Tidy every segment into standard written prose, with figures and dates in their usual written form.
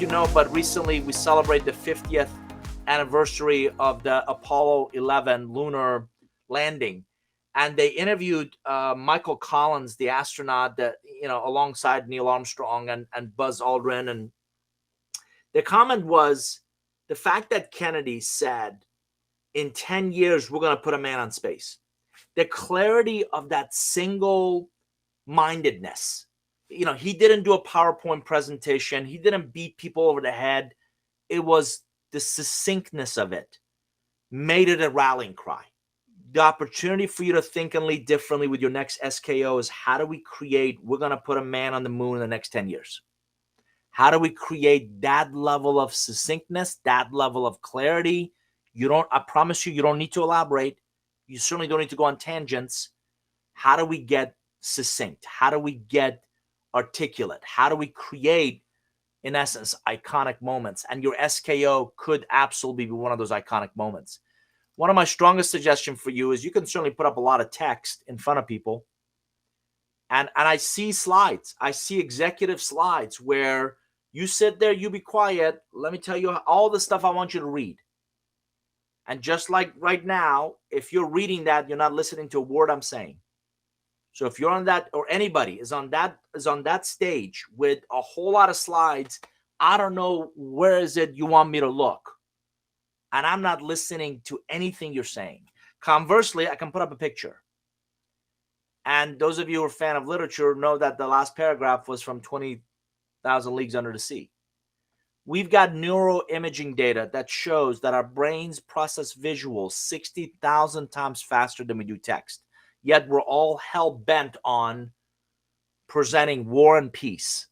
you know, but recently we celebrate the 50th anniversary of the Apollo 11 lunar landing. And they interviewed Michael Collins, the astronaut, that, you know, alongside Neil Armstrong and Buzz Aldrin. And the comment was the fact that Kennedy said, in 10 years, we're going to put a man on space. The clarity of that single mindedness. You know, he didn't do a PowerPoint presentation. He didn't beat people over the head. It was the succinctness of it made it a rallying cry. The opportunity for you to think and lead differently with your next SKO is, how do we create, we're going to put a man on the moon in the next 10 years. How do we create that level of succinctness, that level of clarity? I promise you don't need to elaborate. You certainly don't need to go on tangents. How do we get succinct? How do we get articulate? How do we create, in essence, iconic moments? And your SKO could absolutely be one of those iconic moments. One of my strongest suggestions for you is you can certainly put up a lot of text in front of people. And I see slides. I see executive slides where you sit there, you be quiet. Let me tell you all the stuff I want you to read. And just like right now, if you're reading that, you're not listening to a word I'm saying. So if you're on that, or anybody is on that stage with a whole lot of slides, I don't know where is it you want me to look. And I'm not listening to anything you're saying. Conversely, I can put up a picture. And those of you who are a fan of literature know that the last paragraph was from 20,000 Leagues Under the Sea. We've got neuroimaging data that shows that our brains process visuals 60,000 times faster than we do text. Yet we're all hell-bent on presenting war and peace.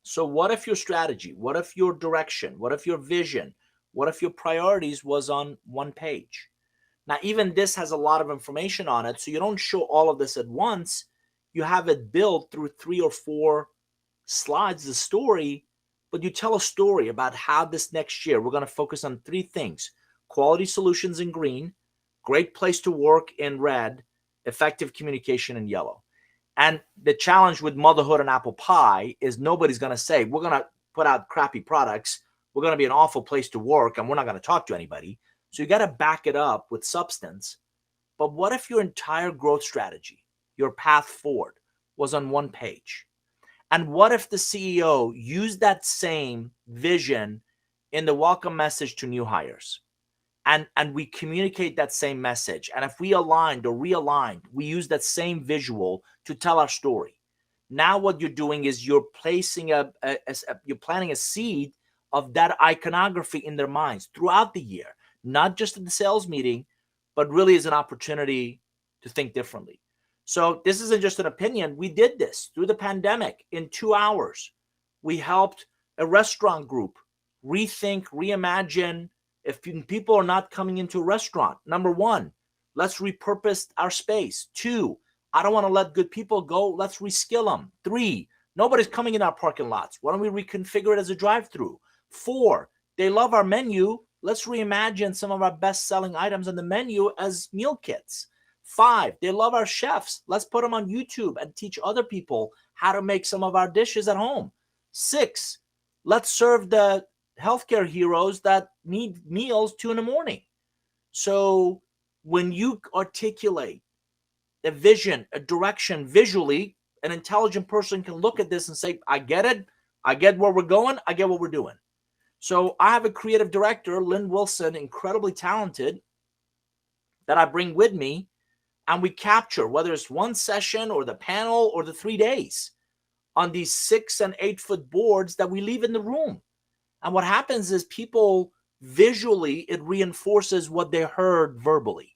So what if your strategy, what if your direction, what if your vision, what if your priorities was on one page? Now, even this has a lot of information on it, so you don't show all of this at once. You have it built through 3 or 4 slides, the story, but you tell a story about how this next year we're going to focus on 3 things: quality solutions in green, great place to work in red, effective communication in yellow. And the challenge with motherhood and apple pie is nobody's going to say, we're going to put out crappy products, we're going to be an awful place to work, and we're not going to talk to anybody. So you got to back it up with substance. But what if your entire growth strategy, your path forward, was on one page? And what if the CEO used that same vision in the welcome message to new hires? And we communicate that same message. And if we aligned or realigned, we use that same visual to tell our story. Now what you're doing is you're placing you're planting a seed of that iconography in their minds throughout the year, not just at the sales meeting, but really as an opportunity to think differently. So this isn't just an opinion. We did this through the pandemic in 2 hours. We helped a restaurant group rethink, reimagine. If people are not coming into a restaurant, number 1, let's repurpose our space. 2, I don't want to let good people go. Let's reskill them. 3, nobody's coming in our parking lots. Why don't we reconfigure it as a drive-through? 4, they love our menu. Let's reimagine some of our best-selling items on the menu as meal kits. 5, they love our chefs. Let's put them on YouTube and teach other people how to make some of our dishes at home. 6, let's serve the healthcare heroes that need meals 2 a.m. So when you articulate a vision, a direction visually, an intelligent person can look at this and say, I get it. I get where we're going. I get what we're doing. So I have a creative director, Lynn Wilson, incredibly talented, that I bring with me, and we capture, whether it's one session or the panel or the 3 days, on these 6 and 8 foot boards that we leave in the room. And what happens is people visually, it reinforces what they heard verbally.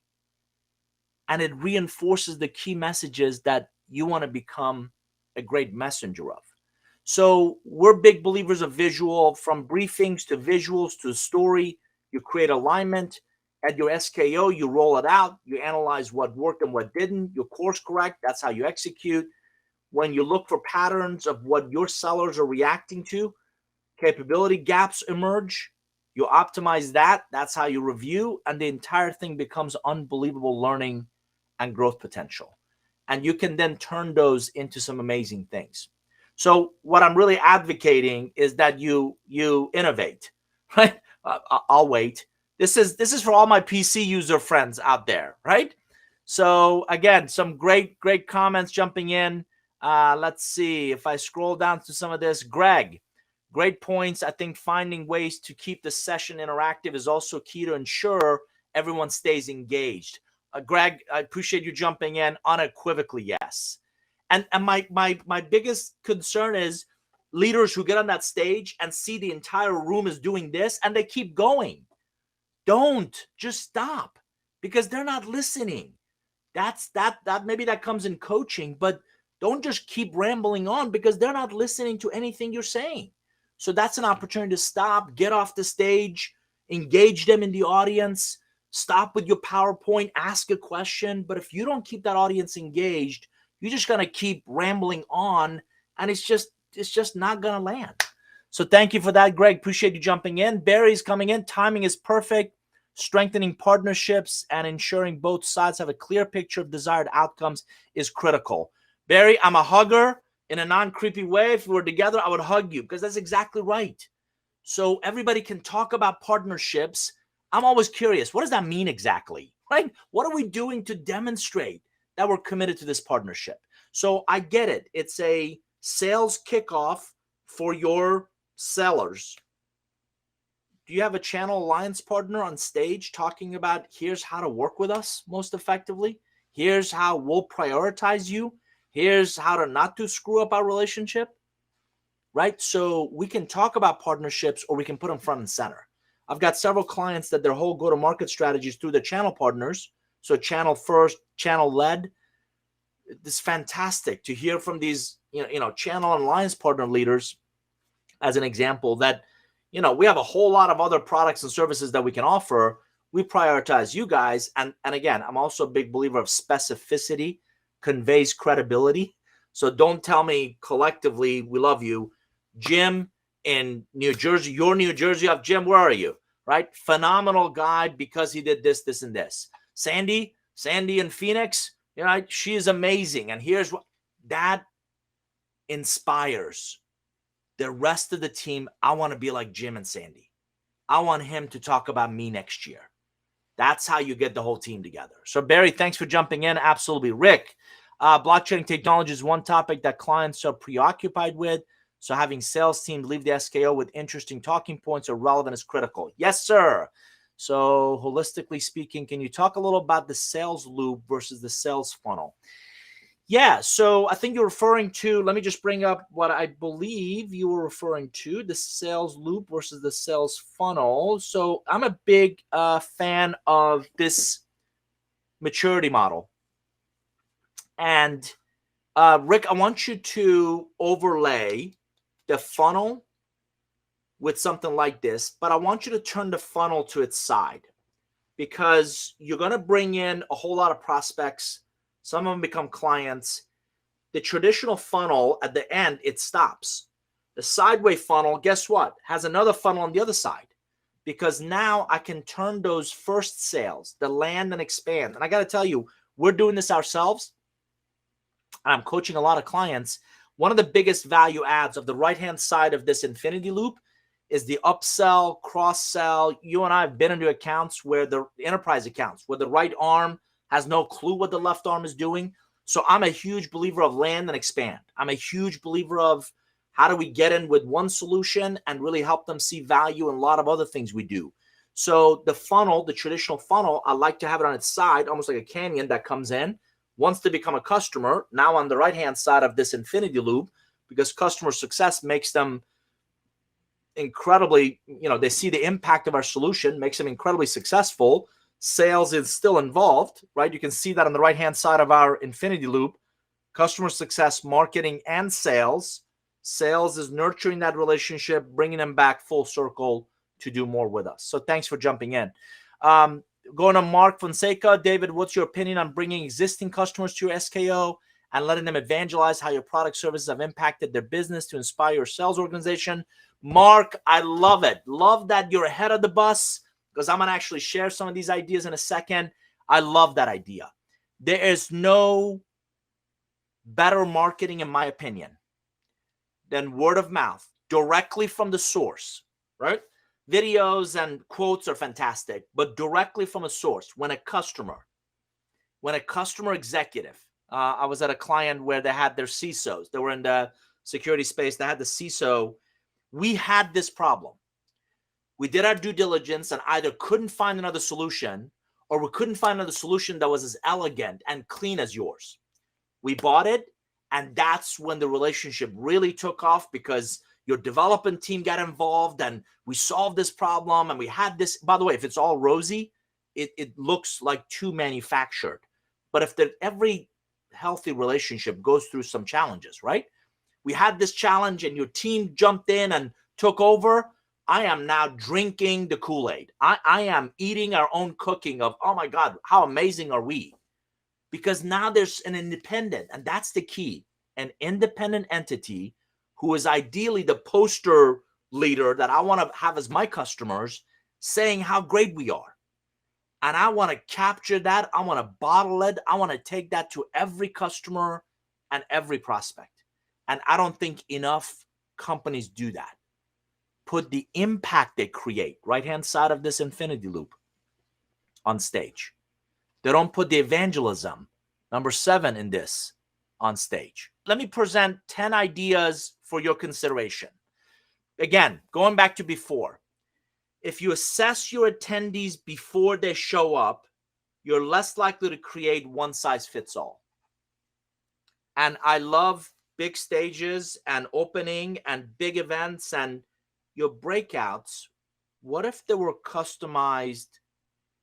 And it reinforces the key messages that you want to become a great messenger of. So we're big believers of visual, from briefings to visuals to story. You create alignment. At your SKO, you roll it out. You analyze what worked and what didn't. You course correct. That's how you execute. When you look for patterns of what your sellers are reacting to, capability gaps emerge. You optimize that. That's how you review. And the entire thing becomes unbelievable learning and growth potential. And you can then turn those into some amazing things. So what I'm really advocating is that you innovate, right? I'll wait. This is for all my PC user friends out there, right? So again, some great comments jumping in. Let's see if I scroll down to some of this. Greg, great points. I think finding ways to keep the session interactive is also key to ensure everyone stays engaged. Greg, I appreciate you jumping in. Unequivocally, yes. And my biggest concern is leaders who get on that stage and see the entire room is doing this and they keep going. Don't just stop, because they're not listening. That maybe that comes in coaching, but don't just keep rambling on because they're not listening to anything you're saying. So that's an opportunity to stop, get off the stage, engage them in the audience, stop with your PowerPoint, ask a question. But if you don't keep that audience engaged, you're just going to keep rambling on, and it's just not going to land. So thank you for that, Greg. Appreciate you jumping in. Barry's coming in. Timing is perfect. Strengthening partnerships and ensuring both sides have a clear picture of desired outcomes is critical. Barry, I'm a hugger in a non-creepy way. If we were together, I would hug you, because that's exactly right. So everybody can talk about partnerships. I'm always curious, what does that mean exactly, right? What are we doing to demonstrate that we're committed to this partnership? So I get it. It's a sales kickoff for your sellers. Do you have a channel alliance partner on stage talking about, here's how to work with us most effectively? Here's how we'll prioritize you. Here's how to not to screw up our relationship, right? So we can talk about partnerships, or we can put them front and center. I've got several clients that their whole go-to-market strategy is through their channel partners. So channel first, channel led. It's fantastic to hear from these, channel and alliance partner leaders, as an example, that, we have a whole lot of other products and services that we can offer. We prioritize you guys. And again, I'm also a big believer of specificity conveys credibility. So don't tell me collectively, we love you. Jim in New Jersey, you're New Jersey. Jim, where are you? Right? Phenomenal guy because he did this, this, and this. Sandy in Phoenix, she is amazing. And here's what that inspires the rest of the team. I want to be like Jim and Sandy. I want him to talk about me next year. That's how you get the whole team together. So Barry, thanks for jumping in. Absolutely. Rick, blockchain technology is one topic that clients are preoccupied with. So having sales teams leave the SKO with interesting talking points or relevant is critical. Yes, sir. So holistically speaking, can you talk a little about the sales loop versus the sales funnel? Yeah, so I think you're referring to, let me just bring up what I believe you were referring to, the sales loop versus the sales funnel. So I'm a big fan of this maturity model. And Rick, I want you to overlay the funnel with something like this, but I want you to turn the funnel to its side, because you're going to bring in a whole lot of prospects. Some of them become clients. The traditional funnel, at the end, it stops. The sideway funnel, guess what? Has another funnel on the other side, because now I can turn those first sales, the land and expand. And I got to tell you, we're doing this ourselves. I'm coaching a lot of clients. One of the biggest value adds of the right-hand side of this infinity loop is the upsell, cross-sell. You and I have been into accounts where the enterprise accounts, where the right arm has no clue what the left arm is doing. So I'm a huge believer of land and expand. I'm a huge believer of how do we get in with one solution and really help them see value in a lot of other things we do. So the funnel, the traditional funnel, I like to have it on its side, almost like a canyon that comes in, wants to become a customer, now on the right-hand side of this infinity loop, because customer success makes them incredibly, they see the impact of our solution, makes them incredibly successful. Sales is still involved, right? You can see that on the right-hand side of our infinity loop, customer success, marketing, and sales. Sales is nurturing that relationship, bringing them back full circle to do more with us. So thanks for jumping in. Going to Mark Fonseca. David, what's your opinion on bringing existing customers to your SKO and letting them evangelize how your product services have impacted their business to inspire your sales organization? Mark, I love it. Love that you're ahead of the bus, because I'm going to actually share some of these ideas in a second. I love that idea. There is no better marketing, in my opinion, than word of mouth directly from the source, right? Videos and quotes are fantastic, but directly from a source. When a customer executive, I was at a client where they had their CISOs. They were in the security space. They had the CISO. We had this problem. We did our due diligence and either couldn't find another solution, or we couldn't find another solution that was as elegant and clean as yours. We bought it, and that's when the relationship really took off, because your development team got involved and we solved this problem, and we had this. By the way, if it's all rosy, it looks like too manufactured. But if every healthy relationship goes through some challenges, right? We had this challenge and your team jumped in and took over. I am now drinking the Kool-Aid. I am eating our own cooking of, oh my God, how amazing are we? Because now there's an independent, and that's the key, an independent entity who is ideally the poster leader that I want to have as my customers, saying how great we are. And I want to capture that. I want to bottle it. I want to take that to every customer and every prospect. And I don't think enough companies do that. Put the impact they create, right-hand side of this infinity loop, on stage. They don't put the evangelism, number 7 in this, on stage. Let me present 10 ideas for your consideration. Again, going back to before, if you assess your attendees before they show up, you're less likely to create one size fits all. And I love big stages and opening and big events and your breakouts. What if they were customized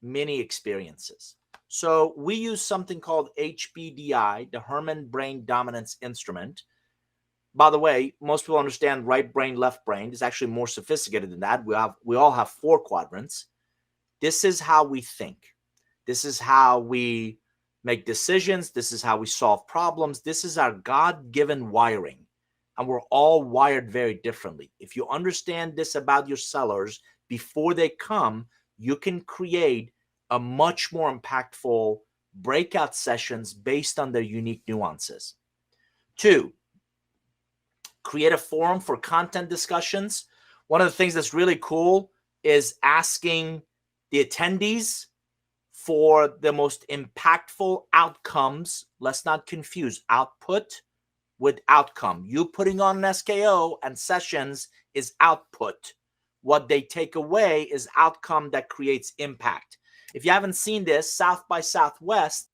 mini experiences? So we use something called HBDI, the Herman Brain Dominance Instrument. By the way, most people understand right brain, left brain. It's actually more sophisticated than that. We all have 4 quadrants. This is how we think. This is how we make decisions. This is how we solve problems. This is our God-given wiring. And we're all wired very differently. If you understand this about your sellers before they come, you can create a much more impactful breakout sessions based on their unique nuances. 2, create a forum for content discussions. One of the things that's really cool is asking the attendees for the most impactful outcomes. Let's not confuse output with outcome. You putting on an SKO and sessions is output. What they take away is outcome that creates impact. If you haven't seen this, South by Southwest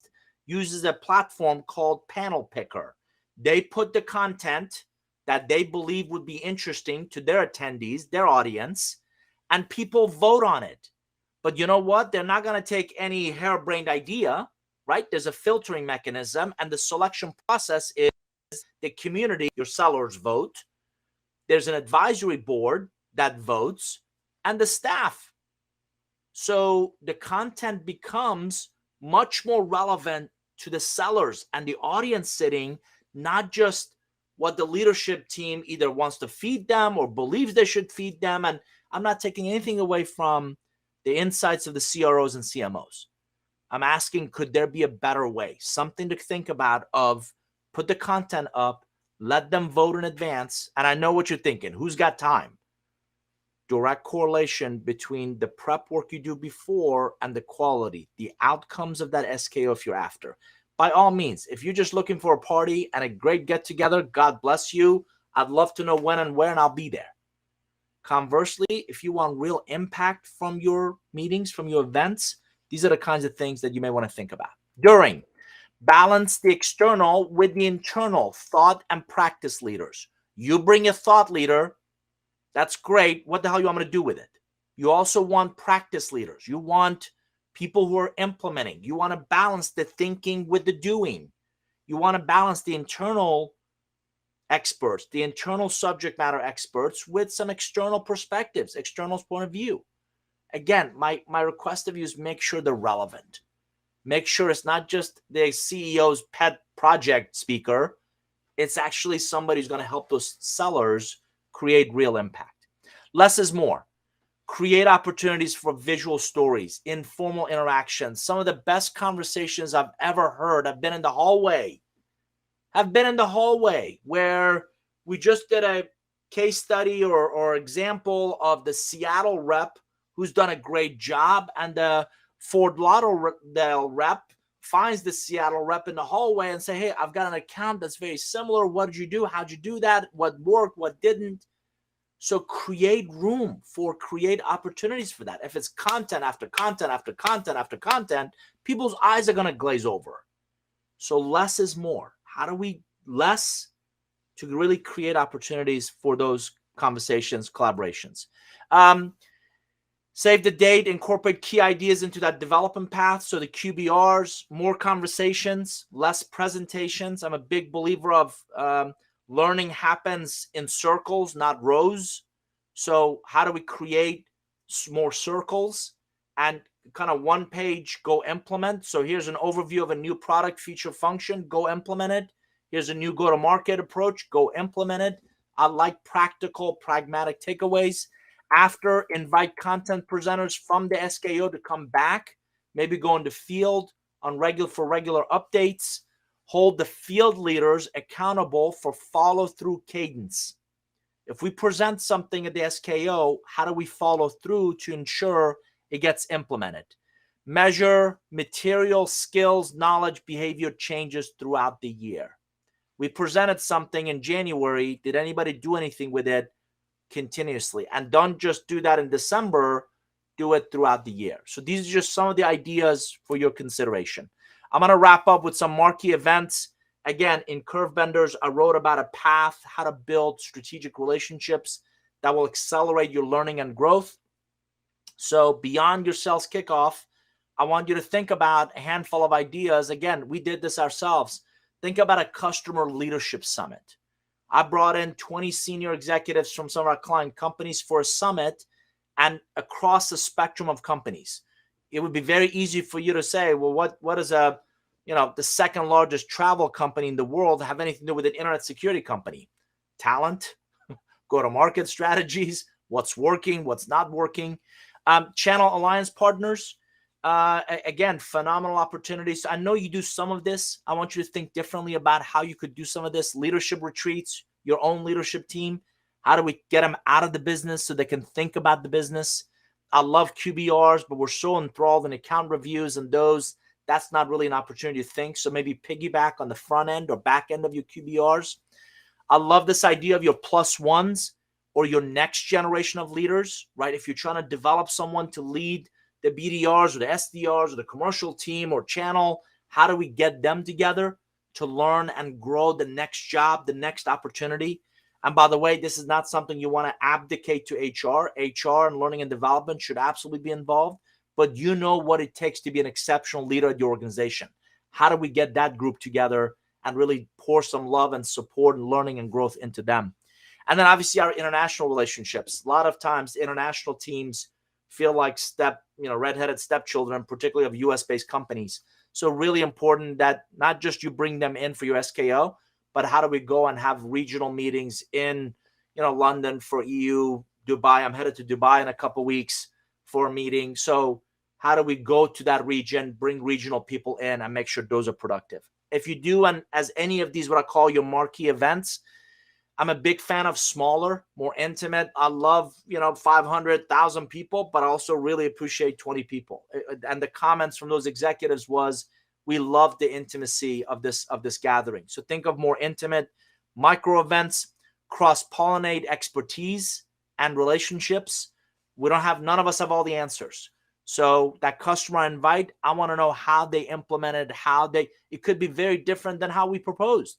uses a platform called Panel Picker. They put the content that they believe would be interesting to their attendees, their audience, and people vote on it. But you know what? They're not going to take any harebrained idea, right? There's a filtering mechanism, and the selection process is the community, your sellers vote. There's an advisory board that votes, and the staff. So the content becomes much more relevant to the sellers and the audience sitting, not just what the leadership team either wants to feed them or believes they should feed them. And I'm not taking anything away from the insights of the CROs and CMOs. I'm asking, could there be a better way? Something to think about of put the content up, let them vote in advance. And I know what you're thinking. Who's got time? Direct correlation between the prep work you do before and the quality, the outcomes of that SKO if you're after. By all means, if you're just looking for a party and a great get-together, God bless you. I'd love to know when and where, and I'll be there. Conversely, if you want real impact from your meetings, from your events, these are the kinds of things that you may want to think about. During, balance the external with the internal thought and practice leaders. You bring a thought leader, that's great. What the hell you want me to do with it? You also want practice leaders. You want people who are implementing. You want to balance the thinking with the doing. You want to balance the internal experts, the internal subject matter experts with some external perspectives, external point of view. Again, my request of you is make sure they're relevant. Make sure it's not just the CEO's pet project speaker. It's actually somebody who's going to help those sellers create real impact. Less is more. Create opportunities for visual stories, informal interactions. Some of the best conversations I've ever heard have been in the hallway. Where We just did a case study or example of the Seattle rep who's done a great job, and the Fort Lauderdale rep finds the Seattle rep in the hallway and say, hey, I've got an account that's very similar. What did you do? How'd you do that? What worked? What didn't? So create room for create opportunities for that. If it's content after content after content after content, people's eyes are going to glaze over. So less is more. How do we less to really create opportunities for those conversations, collaborations? Save the date, incorporate key ideas into that development path. So the QBRs, more conversations, less presentations. I'm a big believer of learning happens in circles, not rows. So how do we create more circles and kind of one page, go implement? So here's an overview of a new product, feature, function, go implement it. Here's a new go-to-market approach, go implement it. I like practical, pragmatic takeaways. After, invite content presenters from the SKO to come back, maybe go into field on regular updates. Hold the field leaders accountable for follow-through cadence. If we present something at the SKO, how do we follow through to ensure it gets implemented? Measure material, skills, knowledge, behavior changes throughout the year. We presented something in January. Did anybody do anything with it? Continuously. And don't just do that in December, do it throughout the year. So these are just some of the ideas for your consideration. I'm going to wrap up with some marquee events. Again, in Curve Benders, I wrote about a path, how to build strategic relationships that will accelerate your learning and growth. So beyond your sales kickoff, I want you to think about a handful of ideas. Again, we did this ourselves. Think about a customer leadership summit. I brought in 20 senior executives from some of our client companies for a summit and across the spectrum of companies. It would be very easy for you to say, well, what does the second largest travel company in the world have anything to do with an internet security company? Talent, go-to-market strategies, what's working, what's not working. Channel alliance partners. Again, phenomenal opportunities. I know you do some of this. I want you to think differently about how you could do some of this. Leadership retreats, your own leadership team. How do we get them out of the business so they can think about the business? I love QBRs, but we're so enthralled in account reviews and those. That's not really an opportunity to think. So maybe piggyback on the front end or back end of your QBRs. I love this idea of your plus ones or your next generation of leaders, right? If you're trying to develop someone to lead the BDRs or the SDRs or the commercial team or channel, how do we get them together to learn and grow the next job, the next opportunity? And by the way, this is not something you want to abdicate to HR. HR and learning and development should absolutely be involved, but you know what it takes to be an exceptional leader at your organization. How do we get that group together and really pour some love and support and learning and growth into them? And then obviously our international relationships. A lot of times international teams feel like redheaded stepchildren, particularly of US-based companies. So really important that not just you bring them in for your SKO, but how do we go and have regional meetings in, London for EU, Dubai. I'm headed to Dubai in a couple of weeks for a meeting. So how do we go to that region, bring regional people in and make sure those are productive? If you do, and as any of these, what I call your marquee events, I'm a big fan of smaller, more intimate. I love, 500,000 people, but I also really appreciate 20 people. And the comments from those executives was, we love the intimacy of this gathering. So think of more intimate micro events, cross-pollinate expertise and relationships. None of us have all the answers. So that customer I invite, I want to know how they implemented, it could be very different than how we proposed.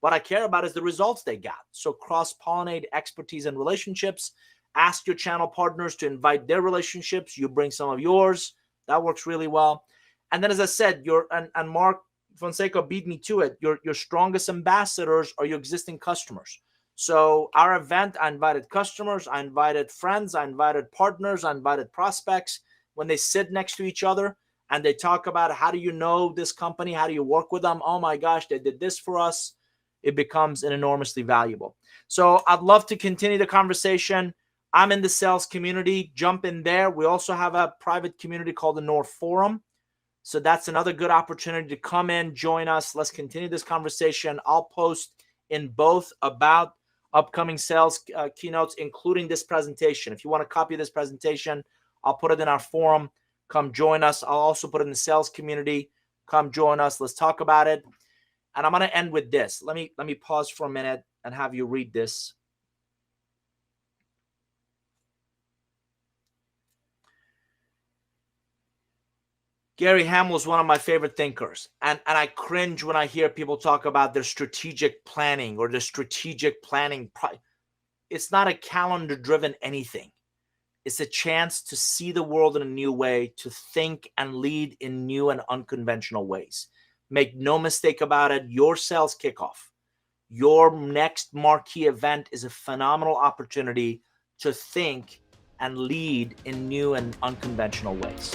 What I care about is the results they got. So cross-pollinate expertise and relationships. Ask your channel partners to invite their relationships. You bring some of yours. That works really well. And then, as I said, and Mark Fonseca beat me to it, your strongest ambassadors are your existing customers. So our event, I invited customers, I invited friends, I invited partners, I invited prospects. When they sit next to each other and they talk about how do you know this company, how do you work with them? Oh my gosh, they did this for us. It becomes an enormously valuable. So I'd love to continue the conversation. I'm in the sales community. Jump in there. We also have a private community called the Nour Forum. So that's another good opportunity to come in, join us. Let's continue this conversation. I'll post in both about upcoming sales keynotes, including this presentation. If you want a copy of this presentation, I'll put it in our forum. Come join us. I'll also put it in the sales community. Come join us. Let's talk about it. And I'm going to end with this. Let me pause for a minute and have you read this. Gary Hamel is one of my favorite thinkers. And I cringe when I hear people talk about their strategic planning or their strategic planning. It's not a calendar-driven anything. It's a chance to see the world in a new way, to think and lead in new and unconventional ways. Make no mistake about it, your sales kickoff, your next marquee event is a phenomenal opportunity to think and lead in new and unconventional ways.